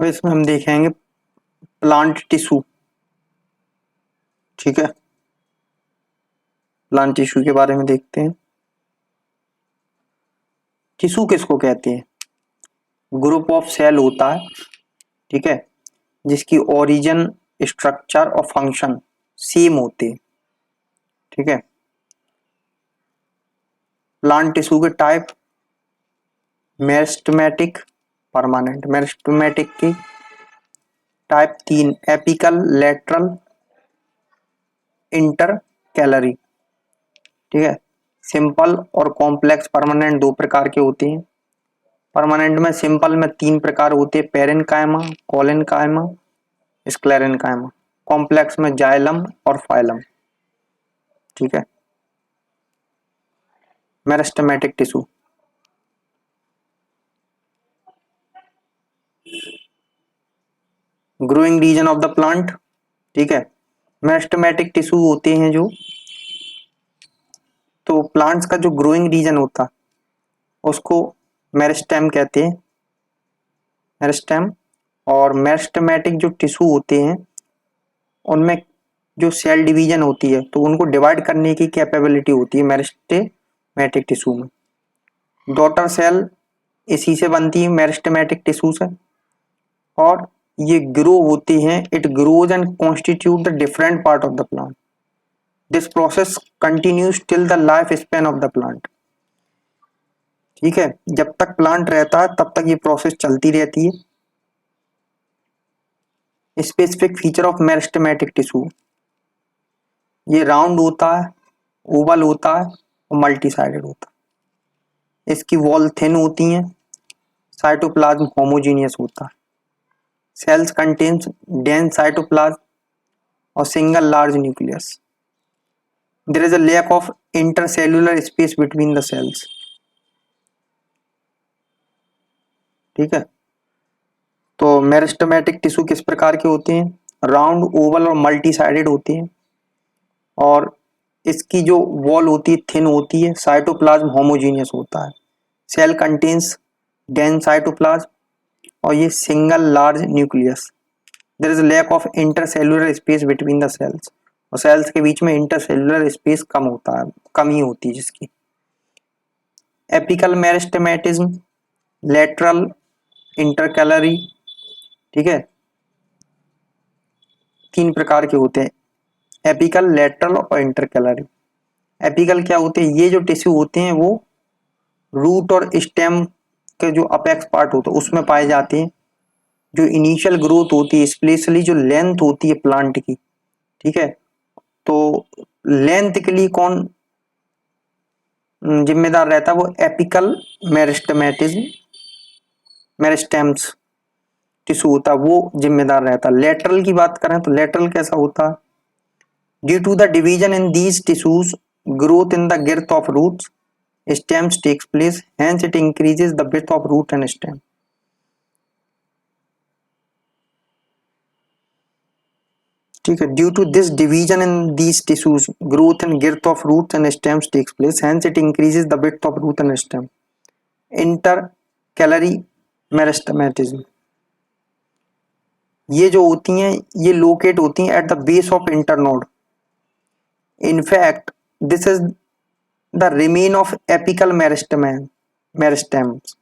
अब इसमें हम देखेंगे प्लांट टिश्यू। ठीक है, प्लांट टिश्यू के बारे में देखते हैं। टिश्यू किसको कहते हैं? ग्रुप ऑफ सेल होता है, ठीक है, जिसकी ओरिजिन, स्ट्रक्चर और फंक्शन सेम होते हैं। ठीक है, प्लांट टिश्यू के टाइप मेरिस्टेमेटिक, परमानेंट। मेरिस्टेमेटिक की टाइप 3, एपिकल, लेटरल, इंटरकैलरी। ठीक है, सिंपल और कॉम्प्लेक्स परमानेंट दो प्रकार के होते हैं। परमानेंट में सिंपल में 3 प्रकार होते हैं, पेरेनकाइमा, कोलेनकाइमा, स्क्लेरेनकाइमा। कॉम्प्लेक्स में जाइलम और फाइलम। ठीक है, meristematic tissue. Growing region of the plant. ठीक है, मेरिस्टेमेटिक टिश्यू होते हैं जो, तो प्लांट्स का जो ग्रोइंग रीजन होता उसको मेरिस्टेम कहते हैं, मेरिस्टेम। और मेरिस्टेमेटिक जो टिश्यू होते हैं उनमें जो सेल डिवीजन होती है तो उनको डिवाइड करने की कैपेबिलिटी होती है मेरिस्टेमेटिक टिश्यू में। डॉटर सेल इसी से बनती है, मेरिस्टेमेटिक टिश्यू से, और ये ग्रो होती हैं। It grows and constitute the different part of the plant. This process continues till the life span of the plant. ठीक है, जब तक प्लांट रहता है तब तक ये प्रोसेस चलती रहती है। Specific feature of meristematic tissue, ये राउंड होता है, ओवल होता है और मल्टी साइडेड होता है। इसकी वॉल थिन होती हैं, साइटोप्लाज्म होमोजीनियस होता है। सेल्स कंटेन्स डेंस साइटोप्लाज्म और single large nucleus. There is a lack of intercellular space between the cells. ठीक है, तो मेरिस्टेमेटिक टिश्यू किस प्रकार के होते हैं? राउंड, ओवल और मल्टी साइडेड होते हैं। और इसकी जो वॉल होती है थिन होती है, साइटोप्लाज्म होमोजीनियस होता है। सेल कंटेन्स डेंस साइटोप्लाज्म और ये single large nucleus. There is lack of intercellular space between the cells, और सेल्स के बीच में इंटरसेल्युलर स्पेस कम होता है, कमी होती है जिसकी। Apical meristematic, lateral, intercalary. ठीक है, 3 प्रकार के होते हैं, एपिकल, लेटरल और इंटरकैलरी। एपिकल क्या होते हैं? ये जो टिश्यू होते हैं वो रूट और स्टेम के जो अपेक्स पार्ट होते हैं उसमें पाए जाते हैं। जो इनिशियल ग्रोथ होती है, स्पेशली जो लेंथ होती है प्लांट की, ठीक है, तो लेंथ के लिए कौन जिम्मेदार रहता है? वो एपिकल मेरिस्टेमेटिज्म, मेरिस्टेम्स टिश्यू होता है, वो जिम्मेदार रहता है। लेटरल की बात करें तो लेटरल कैसा होता है? Due to the division in these tissues, growth in the girth of roots stems takes place, hence it increases the width of root and stem. ठीक है, due to this division in these tissues, growth and girth of roots and stems takes place, hence it increases the width of root and stem. Intercalary meristematic, ये जो होती हैं ये locate होती हैं at the base of internode. In fact this is the remain of apical meristems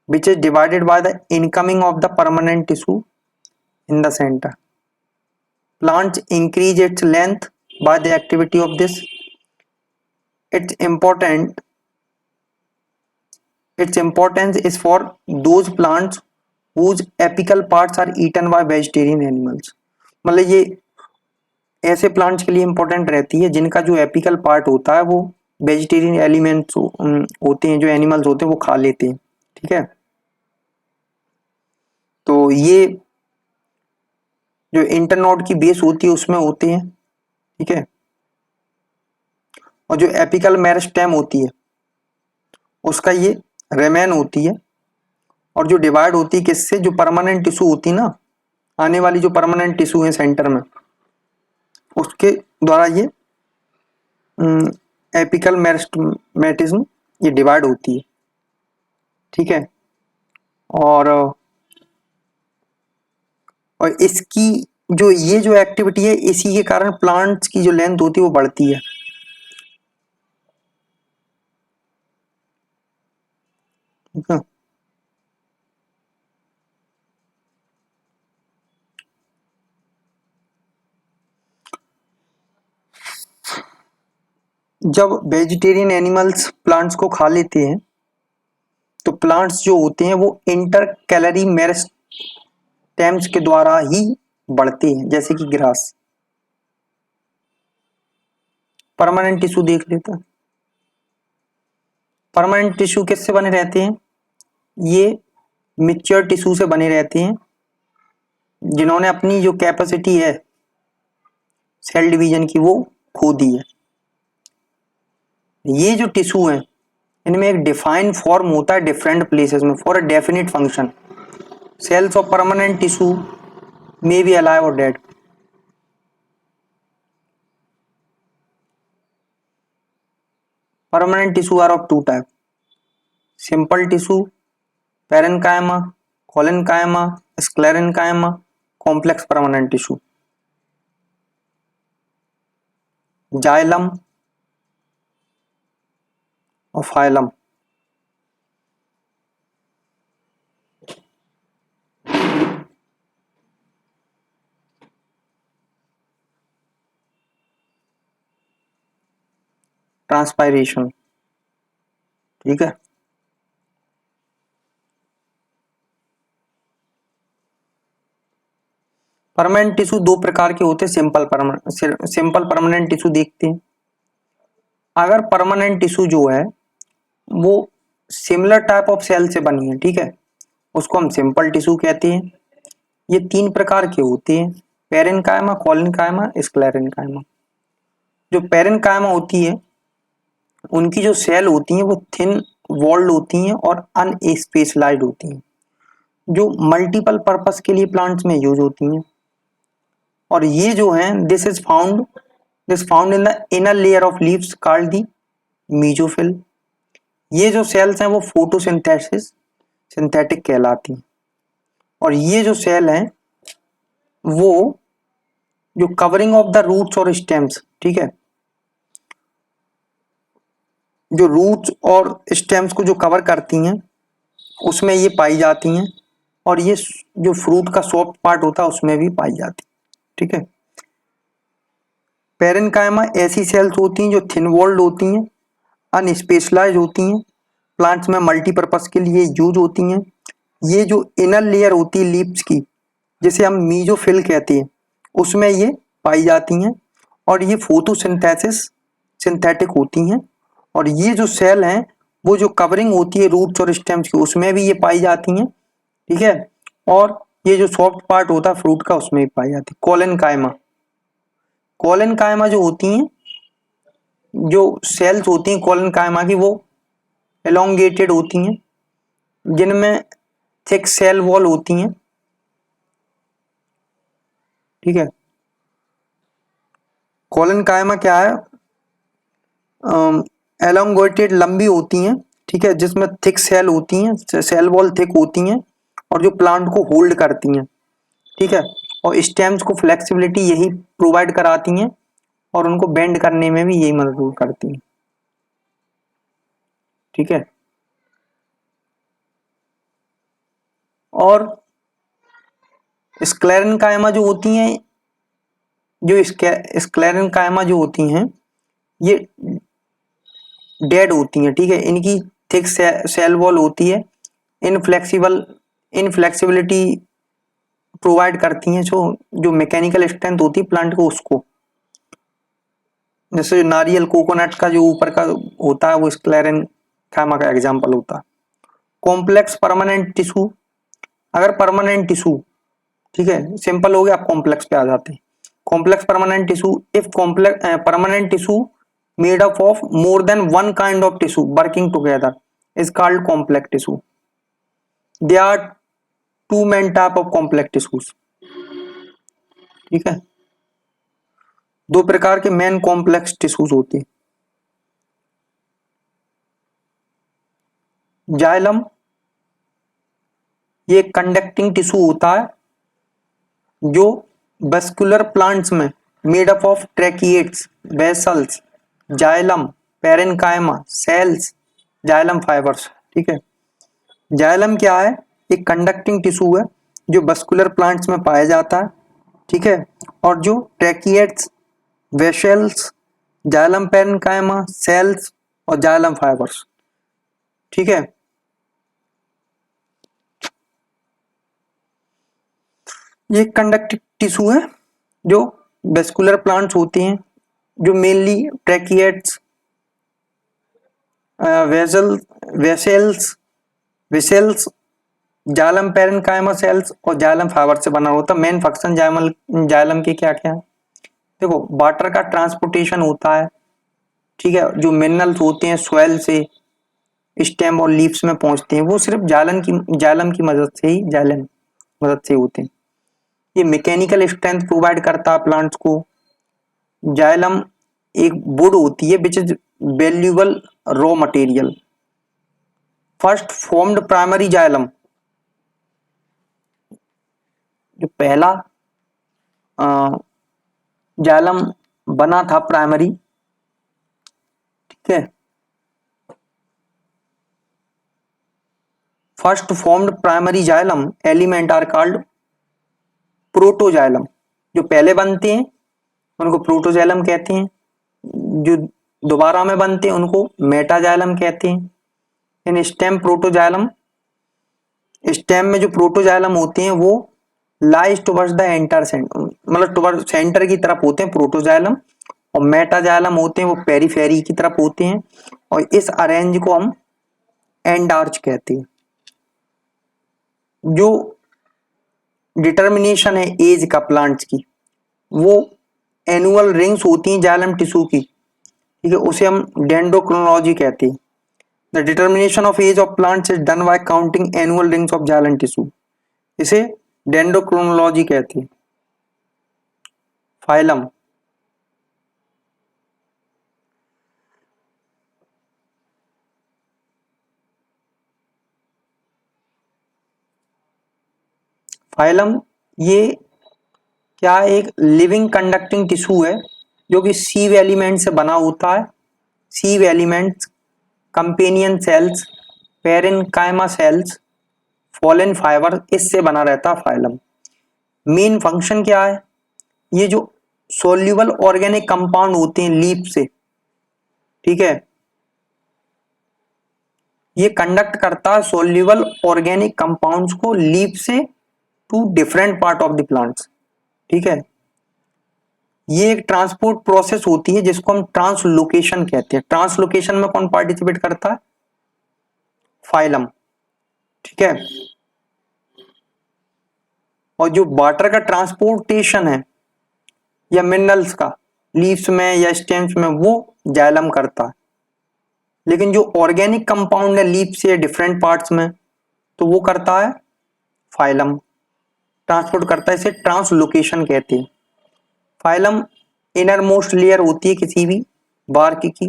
which is divided by the incoming of the permanent tissue in the center. Plants increase its length by the activity of this. Its important its importance is for those plants whose apical parts are eaten by vegetarian animals. मतलब ये ऐसे plants के लिए important रहती है जिनका जो apical part होता है वो वेजिटेरियन एलिमेंट्स होते हैं, जो एनिमल्स होते हैं वो खा लेते हैं। ठीक है, तो ये जो इंटरनोड की बेस होती है उसमें होते हैं। ठीक है, और जो एपिकल मेरिस्टेम होती है उसका ये रेमेन होती है, और जो डिवाइड होती है किससे? जो परमानेंट टिश्यू होती है ना, आने वाली जो परमानेंट टिश्यू है सेंटर में, उसके द्वारा ये एपिकल मेरिस्टेमेटिज्म ये डिवाइड होती है। ठीक है, और और इसकी जो ये जो एक्टिविटी है, इसी के कारण प्लांट्स की जो लेंथ होती है वो बढ़ती है। ठीक है। जब वेजिटेरियन एनिमल्स प्लांट्स को खा लेते हैं तो प्लांट्स जो होते हैं वो इंटर कैलोरी मेरिस्टेम्स के द्वारा ही बढ़ते हैं, जैसे कि ग्रास। परमानेंट टिश्यू देख लेते हैं। परमानेंट टिश्यू किससे बने रहते हैं? ये मिक्सचर टिश्यू से बने रहते हैं, जिन्होंने अपनी जो कैपेसिटी है सेल डिवीजन की वो खो दी है। ये जो टिश्यू है इनमें एक डिफाइंड फॉर्म होता है डिफरेंट प्लेसेस में for a definite function. Cells of permanent tissue may be alive और dead. Permanent tissue are of two type: simple tissue parenchyma, collenchyma, sclerenchyma, complex permanent tissue, xylem और phloem. Transpiration. ठीक है। Permanent tissue दो प्रकार के होते हैं। Simple permanent tissue देखते हैं। अगर परमानेंट टिश्यू जो है वो सिमिलर टाइप ऑफ सेल से बनी है, ठीक है, उसको हम सिंपल टिश्यू कहते हैं। ये तीन प्रकार के होते हैं: पेरेन्काइमा, कोलेनकाइमा, स्क्लेरेन्काइमा। जो पेरेन्काइमा होती है उनकी जो सेल होती हैं वो थिन वॉल्ड होती हैं और अनस्पेशलाइज्ड होती हैं, जो मल्टीपल पर्पस के लिए प्लांट्स में यूज होती हैं। और ये जो है this found in the inner layer of leaves called the mesophyll. ये जो सेल्स हैं वो सिंथेटिक कहलाती हैं। और ये जो सेल हैं वो जो कवरिंग ऑफ द रूट्स और स्टेम्स, ठीक है, जो रूट्स और स्टेम्स को जो कवर करती हैं उसमें ये पाई जाती हैं। और ये जो फ्रूट का सॉफ्ट पार्ट होता है उसमें भी पाई जाती है। ठीक है। पेरेन्काइमा ऐसी सेल्स होती हैं जो थिन वॉल्ड होती हैं, अनस्पेशलाइज होती हैं, प्लांट्स में मल्टीपर्पज के लिए यूज होती हैं। ये जो इनर लेयर होती है लीव्स की, जिसे हम मीजोफिल कहते हैं, उसमें ये पाई जाती हैं। और ये फोटोसिंथेसिस सिंथेटिक होती हैं। और ये जो सेल हैं वो जो कवरिंग होती है रूट्स और स्टेम्स की उसमें भी ये पाई जाती हैं। ठीक है। और ये जो सॉफ्ट पार्ट होता है फ्रूट का उसमें भी पाई जाती है। कोलेनकाइमा जो होती हैं, जो सेल्स होती हैं कोलेनकाइमा की, वो एलोंगेटेड होती हैं, जिनमें थिक सेल वॉल होती हैं। ठीक है। कोलेनकाइमा क्या है? एलोंगेटेड लंबी होती हैं, ठीक है, जिसमें थिक सेल होती हैं, सेल वॉल थिक होती हैं और जो प्लांट को होल्ड करती हैं। ठीक है। और स्टेम्स को फ्लेक्सिबिलिटी यही प्रोवाइड कराती हैं और उनको बेंड करने में भी यही मदद करती हैं। ठीक है। और स्क्लेरेन्काइमा जो होती हैं, जो स्क्लेरेन्काइमा जो होती हैं ये डेड होती हैं। ठीक है। इनकी थिक सेल वॉल होती है, इनफ्लेक्सिबिलिटी प्रोवाइड करती हैं, जो मैकेनिकल स्ट्रेंथ होती है प्लांट को उसको, जैसे नारियल कोकोनट का जो ऊपर का होता है वो स्क्लेरेन्काइमा का एग्जाम्पल होता है। Complex permanent tissue. अगर परमानेंट टिश्यू, ठीक है, सिंपल हो गया, आप कॉम्प्लेक्स पे आ जाते हैं। Complex permanent tissue, if complex permanent tissue made up of more than one kind of tissue working together is called complex tissue. There are two main type of complex tissues. ठीक है। दो प्रकार के main complex tissues होते हैं। Xylem ये conducting tissue होता है जो वेस्कुलर प्लांट्स में made up of tracheids, vessels, xylem, parenchyma, cells, xylem fibres. ठीक है, जाइलम क्या है? एक कंडक्टिंग टिश्यू है जो वेस्कुलर प्लांट्स में पाया जाता है। ठीक है, और जो ट्रैकिएट्स, वेसल्स, जाइलम पेरेन्काइमा, सेल्स और जाइलम फाइबर्स। ठीक है, ये कंडक्टिव टिश्यू है जो वेस्कुलर प्लांट्स होते हैं, जो mainly tracheids, vessel vessels vessels, xylem parenchyma cells और जाइलम फाइबर से बना होता है। मेन फंक्शन जाइलम के क्या क्या है? देखो, वाटर का ट्रांसपोर्टेशन होता है। ठीक है, जो मिनरल्स होते हैं सॉइल से स्टेम और लीव्स में पहुंचते हैं, वो सिर्फ जाइलम की मदद से ही मदद से होते हैं। ये मैकेनिकल स्ट्रेंथ प्रोवाइड करता है प्लांट्स को। जाइलम एक वुड होती है which is valuable raw material. First formed primary xylem, जो पहला जाइलम बना था प्राइमरी। ठीक है, first formed primary xylem element are called protoxylem. जो पहले बनते हैं उनको प्रोटोजाइलम कहते हैं, जो दोबारा में बनते हैं उनको मेटाजाइलम कहते हैं। इन स्टेम प्रोटोजाइलम, स्टेम में जो प्रोटोजाइलम होते हैं वो lies towards the enter centre, मतलब टुवर्ड सेंटर की तरफ होते हैं प्रोटोजाइलम, और मेटाजाइलम होते हैं वो पेरीफेरी की तरफ होते हैं। और इस अरेंज को हम एंड आर्च कहते हैं। जो डिटर्मिनेशन है एज का प्लांट्स की, वो एनुअल रिंग्स होती हैं जाइलम टिश्यू की। ठीक है, उसे हम डेंड्रोक्रोनोलॉजी कहते हैं। The determination of age of plants is done by counting annual rings of xylem tissue. इसे डेंड्रोक्रोनोलॉजी कहते हैं। फाइलम, फाइलम ये क्या, एक लिविंग कंडक्टिंग टिश्यू है जो कि सीव एलिमेंट से बना होता है। Sieve elements, companion cells, parenchyma cells, phloem fibre, इससे बना रहता है फाइलम। मेन फंक्शन क्या है? ये जो सोल्यूबल ऑर्गेनिक कंपाउंड होते हैं लीफ से, ठीक है, ये कंडक्ट करता है सोल्यूबल ऑर्गेनिक कंपाउंड्स को लीफ से to different part of the plants. ठीक है, ये एक ट्रांसपोर्ट प्रोसेस होती है जिसको हम ट्रांसलोकेशन कहते हैं। ट्रांसलोकेशन में कौन पार्टिसिपेट करता है? फाइलम। ठीक है, और जो वाटर का ट्रांसपोर्टेशन है या मिनरल्स का लीव्स में या स्टेम्स में, वो जाइलम करता है। लेकिन जो ऑर्गेनिक कंपाउंड है लीफ से डिफरेंट पार्ट्स में, तो वो करता है फाइलम, ट्रांसपोर्ट करता है। इसे ट्रांसलोकेशन कहते हैं। फाइलम इनर मोस्ट लेयर होती है किसी भी बार्क की।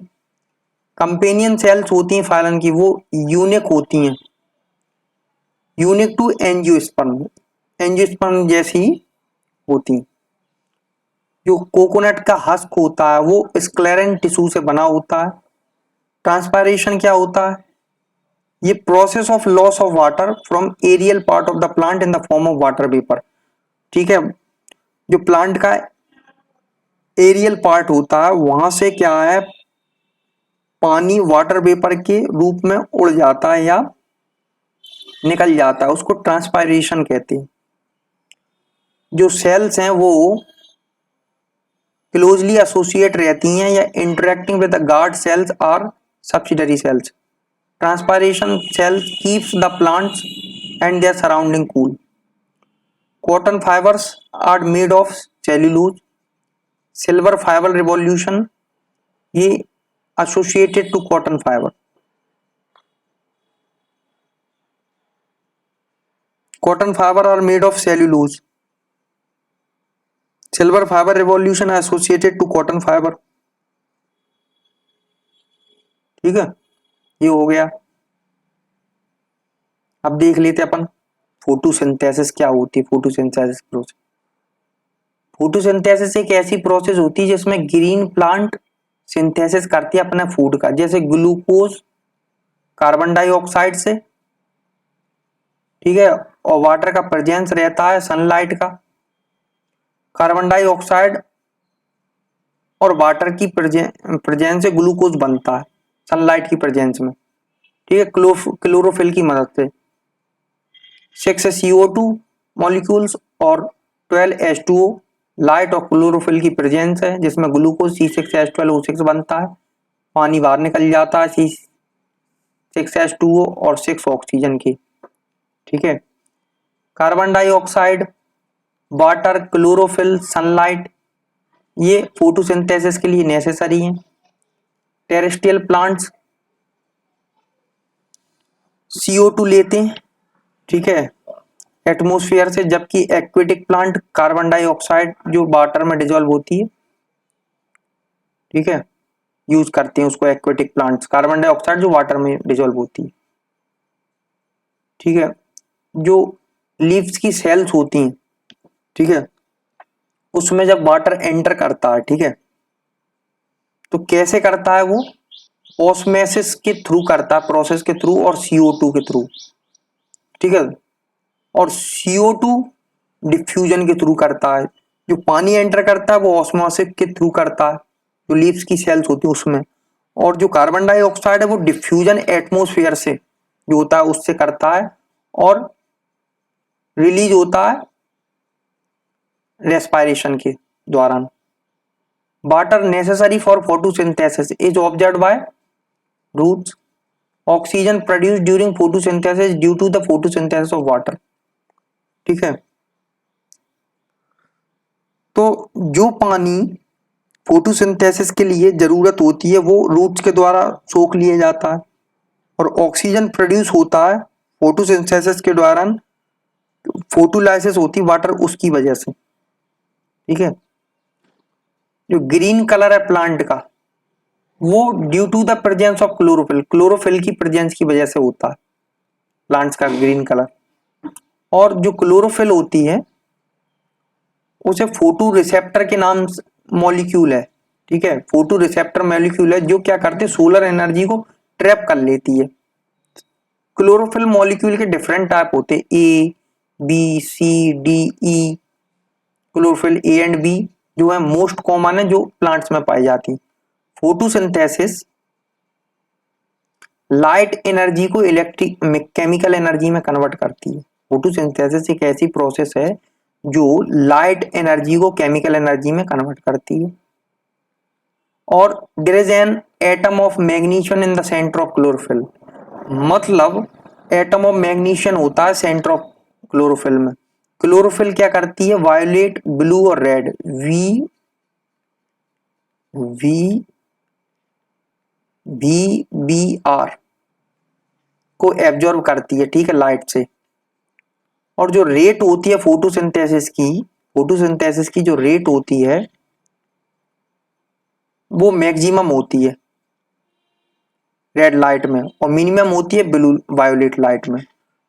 कंपेनियन सेल्स होती हैं फाइलम की, वो यूनिक होती हैं, यूनिक टू एंजियोस्पर्म, एंजियोस्पर्म जैसी ही होती हैं। जो कोकोनट का हस्क होता है वो स्क्लेरन टिश्यू से बना होता है। ट्रांसपायरेशन क्या होता है? ये process of loss of water from aerial part of the plant in the form of water vapour. ठीक है, जो प्लांट का एरियल पार्ट होता है वहां से क्या है, पानी वाटर वेपर के रूप में उड़ जाता है या निकल जाता है, उसको ट्रांसपायरेशन कहते हैं। जो सेल्स हैं वो क्लोजली एसोसिएट रहती हैं या interacting with the guard cells और subsidiary cells. Transpiration cells keeps the plants and their surrounding cool. Cotton fibres are made of cellulose. Silver fibre revolution, ये associated to cotton fibre. Cotton fibre are made of cellulose. Silver fibre revolution associated to cotton fibre. ठीक है, ये हो गया। अब देख लेते अपन photosynthesis क्या होती है। फोटोसिंथेसिस प्रोसेस, फोटोसिंथेसिस एक ऐसी प्रोसेस होती है जिसमें ग्रीन प्लांट सिंथेसिस करती है अपने फूड का, जैसे ग्लूकोज कार्बन डाइऑक्साइड से, ठीक है, और वाटर का प्रेजेंस रहता है सनलाइट का। कार्बन डाइऑक्साइड और वाटर की प्रेजेंस से ग्लूकोज बनता है सनलाइट की प्रेजेंस में, ठीक है, क्लोरोफिल की मदद से। 6 CO2 मॉलिक्यूल्स और 12 H2O, लाइट और क्लोरोफिल की प्रेजेंस है जिसमें ग्लूकोज C6H12O6 बनता है, पानी बाहर निकल जाता है C6H2O और 6 ऑक्सीजन की, ठीक है। Carbon dioxide, water, chlorophyll, sunlight, ये फोटोसिंथेसिस के लिए नेसेसरी हैं। टेरेस्ट्रियल प्लांट्स CO2 लेते हैं, ठीक है, एटमॉस्फेयर से, जबकि एक्वेटिक प्लांट कार्बन डाइऑक्साइड जो वाटर में डिजोल्व होती है, ठीक है, यूज करते हैं उसको। एक्वेटिक प्लांट्स कार्बन डाइऑक्साइड जो वाटर में डिजोल्व होती है, ठीक है। जो लीव्स की सेल्स होती हैं, ठीक है, उसमें जब वाटर एंटर करता है, ठीक है, तो कैसे करता है वो? ऑस्मोसिस के थ्रू करता है, प्रोसेस के थ्रू और CO2 के थ्रू, ठीक है। और CO2 डिफ्यूजन के थ्रू करता है। जो पानी एंटर करता है वो ऑस्मोसिस के थ्रू करता है, जो लीव्स की सेल्स होती है उसमें। और जो कार्बन डाइऑक्साइड है वो डिफ्यूजन एटमॉस्फेयर से जो होता है उससे करता है, और रिलीज होता है रेस्पिरेशन के दौरान। Water necessary for photosynthesis is observed by roots. Oxygen produce during photosynthesis due to the photosynthesis of water, ठीक है। तो जो पानी फोटोसिंथेसिस के लिए जरूरत होती है वो रूट्स के द्वारा सोख लिया जाता है, और ऑक्सीजन प्रोड्यूस होता है फोटोसिंथेसिस के दौरान, फोटोलाइसिस होती है वाटर उसकी वजह से, ठीक है। जो ग्रीन कलर है प्लांट का वो due to the presence of chlorophyll, chlorophyll की प्रेजेंस की वजह से होता है प्लांट्स का ग्रीन कलर। और जो क्लोरोफिल होती है उसे फोटो रिसेप्टर के नाम मॉलिक्यूल है, ठीक है, फोटो रिसेप्टर मॉलिक्यूल है जो क्या करते हैं, सोलर एनर्जी को ट्रैप कर लेती है। क्लोरोफिल मॉलिक्यूल के डिफरेंट टाइप होते हैं, A B C D E। Chlorophyll A and B जो है मोस्ट कॉमन है जो प्लांट्स में पाई जाती। फोटोसिंथेसिस लाइट एनर्जी को इलेक्ट्रिक केमिकल एनर्जी में कन्वर्ट करती है। फोटोसिंथेसिस एक ऐसी प्रोसेस है जो लाइट एनर्जी को केमिकल एनर्जी में कन्वर्ट करती है। और there is an atom of magnesium in the centre of chlorophyll, मतलब एटम ऑफ मैग्नीशियम होता है सेंटर ऑफ क्लोरोफिल में। क्लोरोफिल क्या करती है, वायोलेट, ब्लू और रेड, वी वी VBR को एब्जॉर्ब करती है, ठीक है, लाइट से। और जो रेट होती है फोटोसिंथेसिस की जो रेट होती है वो मैक्सिमम होती है रेड लाइट में, और मिनिमम होती है ब्लू वायोलेट लाइट में।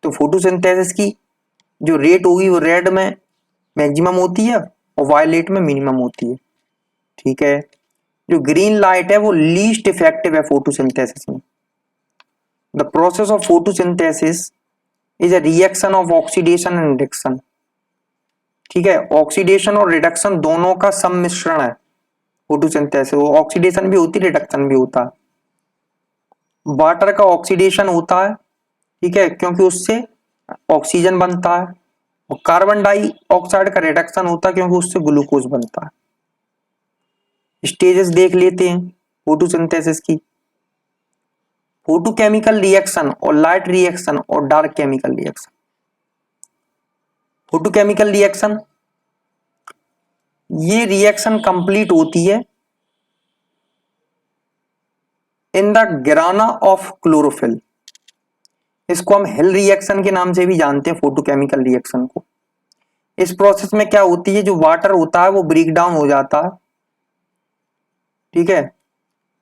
तो फोटोसिंथेसिस की जो रेट होगी वो रेड में मैक्सिमम होती है और वायोलेट में मिनिमम होती है, ठीक है। जो ग्रीन लाइट है वो लीस्ट इफेक्टिव है फोटोसिंथेसिस में। The process of photosynthesis is a reaction of oxidation and reduction, ठीक है। ऑक्सीडेशन और रिडक्शन दोनों का सम्मिश्रण है फोटोसिंथेसिस। वो ऑक्सीडेशन भी होती है, रिडक्शन भी होता है। वाटर का ऑक्सीडेशन होता है, ठीक है, क्योंकि उससे ऑक्सीजन बनता है। और कार्बन डाइऑक्साइड का रिडक्शन होता है क्योंकि उससे ग्लूकोज बनता है। स्टेजेस देख लेते हैं फोटोसिंथेसिस की। फोटोकेमिकल रिएक्शन और लाइट रिएक्शन और dark chemical reaction. Photochemical reaction, ये रिएक्शन कंप्लीट होती है इन द ग्राना ऑफ क्लोरोफिल। इसको हम हिल रिएक्शन के नाम से भी जानते हैं फोटोकेमिकल रिएक्शन को। इस प्रोसेस में क्या होती है, जो वाटर होता है वो ब्रेक डाउन हो जाता है, ठीक है,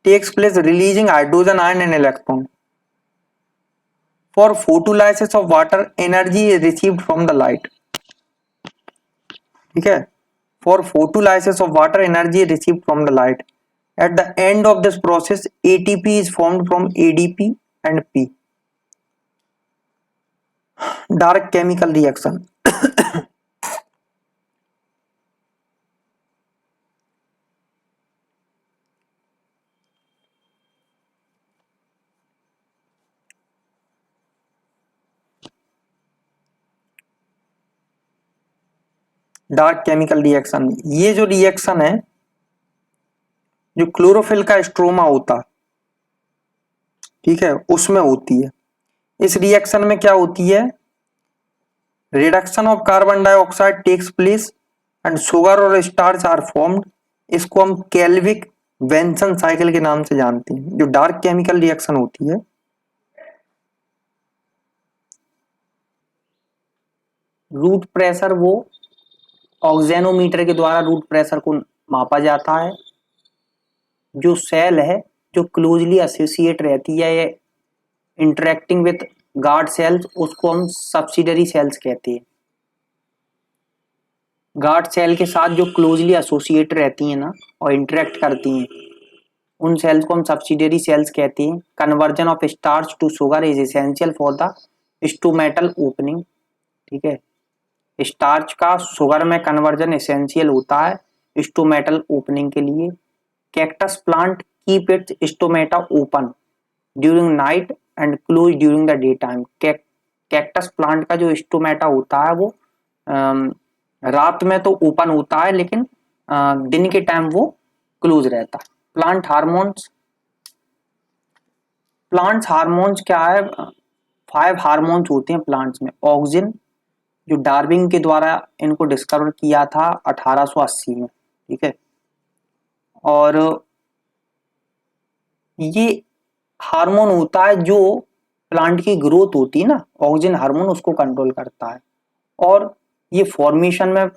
takes place releasing hydrogen ion and electron. For photolysis of water energy is received from the light, ठीक है। For photolysis of water, energy is received from the light. At the end of this process, ATP is formed from ADP and P. Dark chemical reaction. Dark chemical reaction, ये जो reaction है जो chlorophyll का stroma होता है, ठीक है, उसमें होती है। इस रिएक्शन में क्या होती है, reduction of carbon dioxide takes place and sugar और स्टार्च आर फॉर्म्ड। इसको हम कैल्विक बेंसन साइकिल के नाम से जानते हैं। जो डार्क केमिकल रिएक्शन होती है, रूट प्रेशर, वो ऑक्सेनोमीटर के द्वारा रूट प्रेशर को मापा जाता है। जो सेल है जो क्लोजली एसोसिएट रहती है या इंटरेक्टिंग विथ गार्ड सेल्स, उसको हम सब्सिडरी सेल्स कहते हैं। गार्ड सेल के साथ जो क्लोजली एसोसिएट रहती हैं ना और इंटरेक्ट करती हैं, उन सेल्स को हम सब्सिडरी सेल्स कहते हैं। Conversion of starch to sugar is essential for the stomatal opening, ठीक है, स्टार्च का शुगर में कन्वर्जन एसेंशियल होता है स्टोमेटल ओपनिंग के लिए। Cactus plant keep its stomata open during night and close during the day time. Cactus plant का जो स्टोमेटा होता है वो रात में तो ओपन होता है, लेकिन दिन के टाइम वो क्लोज रहता है। प्लांट हार्मोन्स, प्लांट्स हार्मोन्स क्या है, 5 हार्मोन्स होते हैं प्लांट्स में। ऑक्सिन, जो डार्विन के द्वारा इनको डिस्कवर किया था 1880 में, ठीक है, और ये हार्मोन होता है जो प्लांट की ग्रोथ होती है ना, ऑक्सिन हार्मोन उसको कंट्रोल करता है। और ये फॉर्मेशन में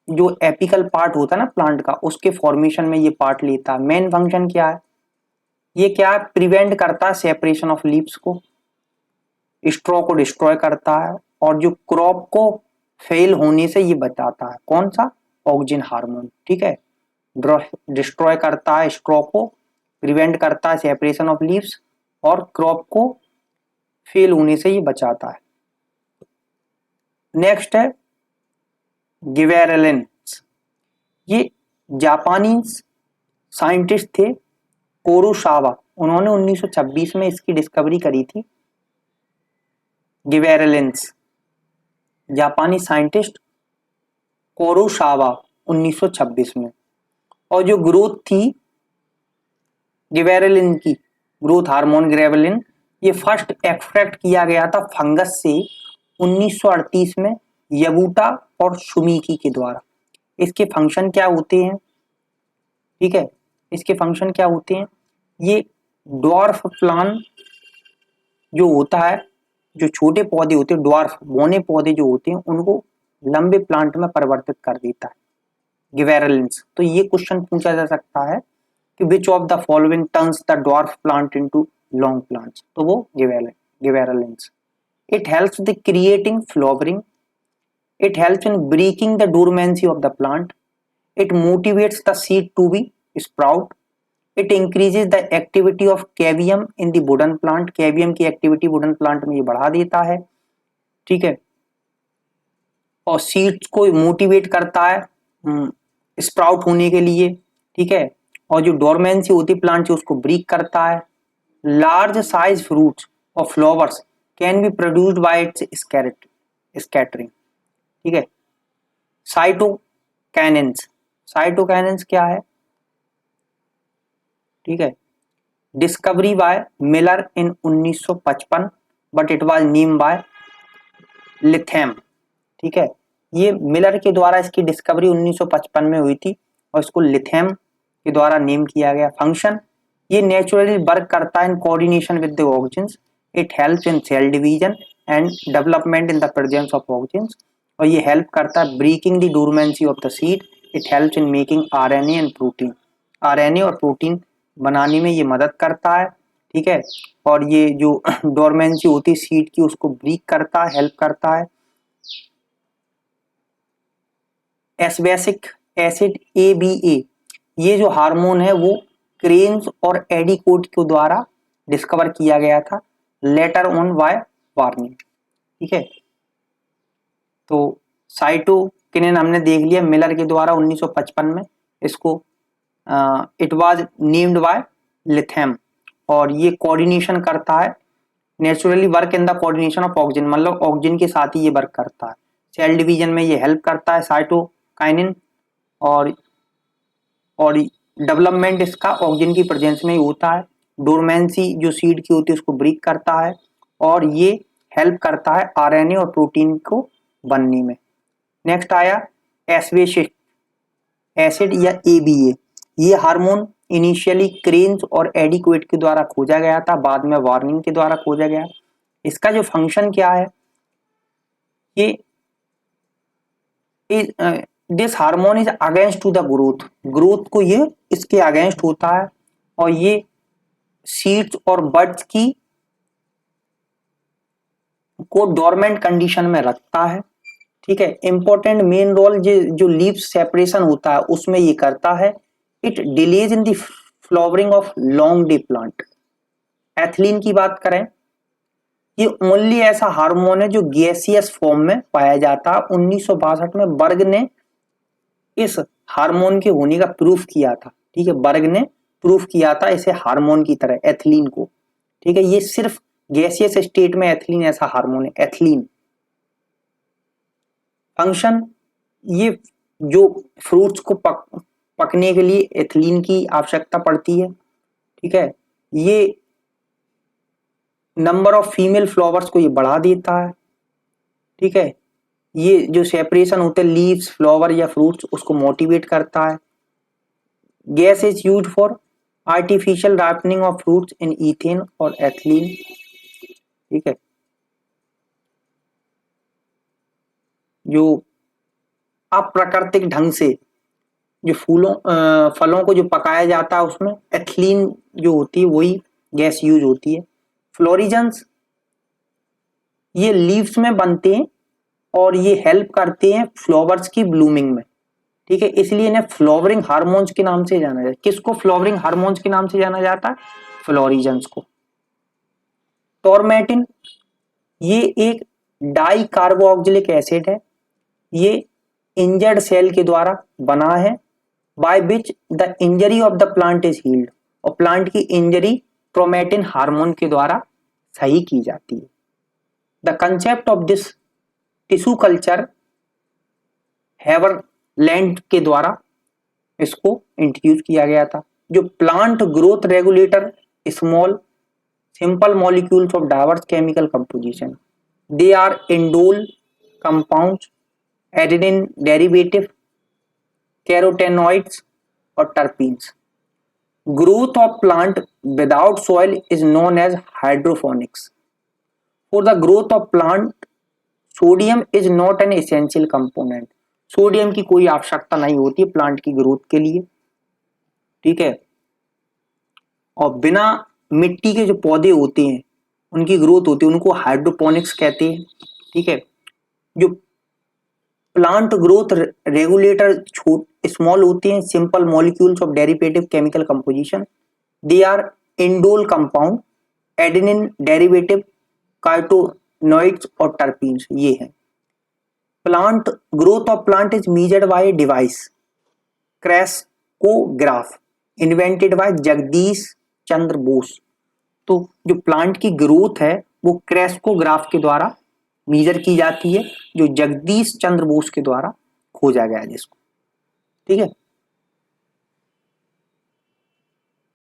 जो एपिकल पार्ट होता है ना प्लांट का, उसके फॉर्मेशन में ये पार्ट लेता है। मेन फंक्शन क्या है, ये क्या है, प्रिवेंट करता है सेपरेशन ऑफ लीव्स को, स्ट्रॉ को डिस्ट्रॉय करता है, और जो क्रॉप को फेल होने से ये बचाता है। कौन सा, ऑक्सिन हार्मोन, ठीक है, डिस्ट्रॉय करता है स्ट्रॉ को, प्रिवेंट करता है सेपरेशन ऑफ लीव्स, और क्रॉप को फेल होने से ये बचाता है। नेक्स्ट है गिबेरेलिंस। ये जापानी साइंटिस्ट थे कुरोसावा, उन्होंने 1926 में इसकी डिस्कवरी करी थी। गिबेरेलिंस, जापानी साइंटिस्ट कुरोसावा 1926 में। और जो ग्रोथ थी गिबेरेलिन की, ग्रोथ हार्मोन गिबेरेलिन, ये फर्स्ट एक्सट्रैक्ट किया गया था फंगस से 1938 में यबूटा और शुमिकी के द्वारा। इसके फंक्शन क्या होते हैं, ठीक है, इसके फंक्शन क्या होते हैं, ये ड्वार्फ प्लांट जो होता है, जो छोटे पौधे होते हैं, ड्वार्फ बौने पौधे जो होते हैं, उनको लंबे प्लांट में परिवर्तित कर देता है गिबेरेलिंस। तो ये क्वेश्चन पूछा जा सकता है कि which of the following turns the dwarf plant into long plants, तो वो gibberellins. It helps the creating flowering, it helps in breaking the dormancy of the plant, it motivates the seed to be sprout, it increases the activity of cavium in the wooden plant, cavium की activity wooden plant में ये बढ़ा देता है, ठीक है, और seeds को मोटिवेट करता है स्प्राउट होने के लिए, ठीक है, और जो डोरमेंसी होती है प्लांट की उसको ब्रेक करता है। लार्ज साइज फ्रूट्स और flowers can be produced by its scattering, ठीक है। साइटोकाइनेंस, साइटोकाइनेंस क्या है, ठीक है, discovery by Miller in 1955, but it was name by Letham, ठीक है, ये मिलर के द्वारा इसकी डिस्कवरी 1955 में हुई थी और इसको लिथेम के द्वारा नेम किया गया। फंक्शन, ये नेचुरली वर्क करता है in coordination with the oxygen, it helps in cell division and development in the presence of oxygen, और ये हेल्प करता है breaking the dormancy of the seed, it helps in making RNA and protein, RNA और protein बनाने में ये मदद करता है, ठीक है, और ये जो डोरमेंसी होती है सीड की उसको ब्रेक करता है, हेल्प करता है। एसबेसिक एसिड ABA, ये जो हार्मोन है वो क्रेन्स और एडिकोट के द्वारा डिस्कवर किया गया था लेटर ऑन बाय वार्निंग। ठीक है, तो साइटोकिनिन हमने देख लिया मिलर के द्वारा 1955 में, इसको इट वाज नेम्ड बाय लिथेम, और ये कोऑर्डिनेशन करता है, naturally work in the coordination of oxygen, मतलब ऑक्सीजन के साथ ही ये वर्क करता है, सेल डिवीजन में ये हेल्प करता है साइटोकाइनिन, और डेवलपमेंट इसका ऑक्सीजन की प्रेजेंस में ही होता है। डोरमेंसी जो सीड की होती है उसको ब्रेक करता है, और ये हेल्प करता है RNA और प्रोटीन को बनने में। नेक्स्ट आया एस्वेटिक एसिड या ABA, ये हार्मोन इनिशियली क्रेन्स और एडिक्वेट के द्वारा खोजा गया था, बाद में वार्निंग के द्वारा खोजा गया। इसका जो फंक्शन क्या है, ये this hormone is against to the growth को ये इसके अगेंस्ट होता है, और ये सीड्स और बड्स की को डोरमेंट कंडीशन में रखता है। ठीक है, इंपॉर्टेंट मेन रोल जो लीव सेपरेशन होता है उसमें ये करता है। It delays in the flowering of long day plant. Ethylene की बात करें, ये ओनली ऐसा हार्मोन है जो गैसियस फॉर्म में पाया जाता है। 1962 में बर्ग ने इस हार्मोन के होने का प्रूफ किया था। ठीक है, बर्ग ने प्रूफ किया था इसे हार्मोन की तरह, एथिलीन को। ठीक है, ये सिर्फ गैसियस स्टेट में एथिलीन ऐसा हार्मोन है, एथिलीन। फंक्शन, ये जो फ्रूट्स को पकने के लिए एथिलीन की आवश्यकता पड़ती है। ठीक है, ये नंबर ऑफ फीमेल फ्लावर्स को ये बढ़ा देता है। ठीक है, ये जो सेपरेशन होते हैं लीव्स, फ्लावर या फ्रूट्स, उसको मोटिवेट करता है। Gas is used for artificial ripening of fruits in ethane और एथिलीन। ठीक है, जो अप्राकृतिक ढंग से जो फलों को जो पकाया जाता है उसमें एथिलीन जो होती है वही गैस यूज होती है। फ्लोरिजेंस, ये लीव्स में बनते हैं और ये हेल्प करते हैं फ्लावर्स की ब्लूमिंग में। ठीक है, इसलिए इन्हें फ्लावरिंग हार्मोन्स के नाम से जाना जाता है। किसको फ्लावरिंग हार्मोन्स के नाम से जाना जाता है? फ्लोरिजेंस को। टॉर्मेटिन, ये एक डाई कार्बोक्सिलिक एसिड है, ये इंजर्ड सेल के द्वारा बना है, by which the injury of the plant is healed, और प्लांट की इंजरी टॉर्मेटिन हार्मोन के द्वारा सही की जाती है। The concept of this tissue culture Haberlandt के द्वारा इसको इंट्रोड्यूस किया गया था। जो plant growth regulator small simple molecules of diverse chemical composition, they are indole compounds, adenine derivative, carotenoids और terpenes. Growth of plant without soil is known as hydroponics. For the growth of plant sodium is not an essential component. Sodium की कोई आवश्यकता नहीं होती है plant की growth के लिए। ठीक है, और बिना मिट्टी के जो पौधे होते हैं उनकी ग्रोथ होती है, उनको हाइड्रोपोनिक्स कहते हैं। ठीक है, जो प्लांट ग्रोथ रेगुलेटर स्मॉल होते हैं, simple molecules of derivative chemical composition, they are indole compound, adenine derivative, carotenoids और टर्पीन्स, ये है। Plant growth of plant is measured by device crescograph invented by Jagadish Chandra Bose. तो जो प्लांट की ग्रोथ है वो क्रेस्कोग्राफ के द्वारा मेजर की जाती है, जो जगदीश चंद्र बोस के द्वारा खोजा गया जिसको। ठीक है,